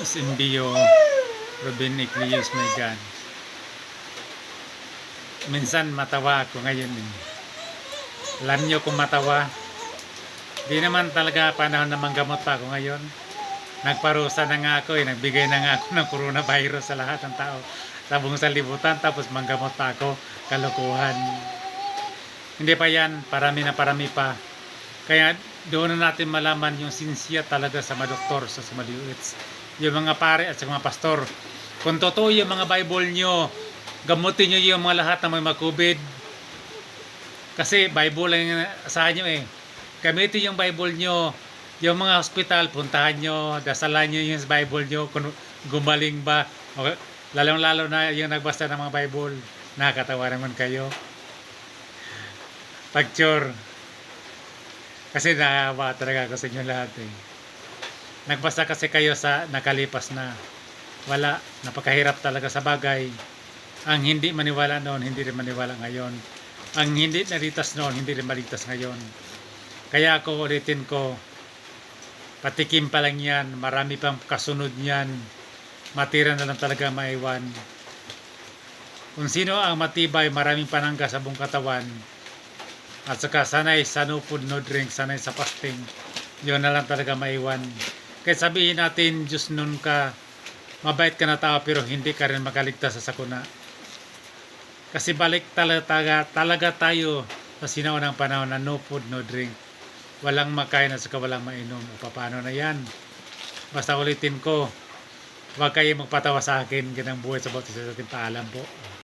is envio Ruben Eclius, my God. Minsan matawa ako ngayon. Alam nyo kung matawa, di naman talaga panahon na manggamot pa ako ngayon. Nagparusa na nga ako nagbigay na nga ako ng coronavirus sa lahat ng tao sa buong sanlibutan, tapos manggamot pa ako. Kalokohan. Hindi pa yan, parami na parami pa. Kaya doon na natin malaman yung sinsya talaga sa mga doktor, sa mga DOH, yung mga pare at sa mga pastor. Kung totoo yung mga Bible nyo, gamutin nyo yung mga lahat na may mag-COVID. Kasi Bible lang sa inyo eh. Gamitin yung Bible nyo. Yung mga hospital, puntahan nyo, dasalan nyo yung Bible nyo kung gumaling ba. Lalong-lalo na yung nagbasa ng mga Bible. Nakakatawa naman kayo. Picture. Kasi naawa talaga ako sa inyo lahat eh. Nagbasa kasi kayo sa nakalipas na. Wala. Napakahirap talaga sa bagay. Ang hindi maniwala noon, hindi rin maniwala ngayon. Ang hindi nalitas noon, hindi rin malitas ngayon. Kaya ako ulitin ko, patikim pa lang yan, marami pang kasunod yan. Matira na lang talaga maiwan. Kung sino ang matibay, maraming panangga sa buong katawan, at saka sanay sa no food, no drink, sanay sa fasting, yun na lang talaga maiwan. Kaya sabihin natin, Diyos nun ka, mabait ka na tao, pero hindi ka rin makaligtas sa sakuna. Kasi balik talaga tayo sa sinaunang panahon na no food, no drink. Walang makain at saka walang mainom. O paano na yan? Basta ulitin ko, huwag kayo magpatawa sa akin. Ganang buhay sa bautismo sa ating paalam po.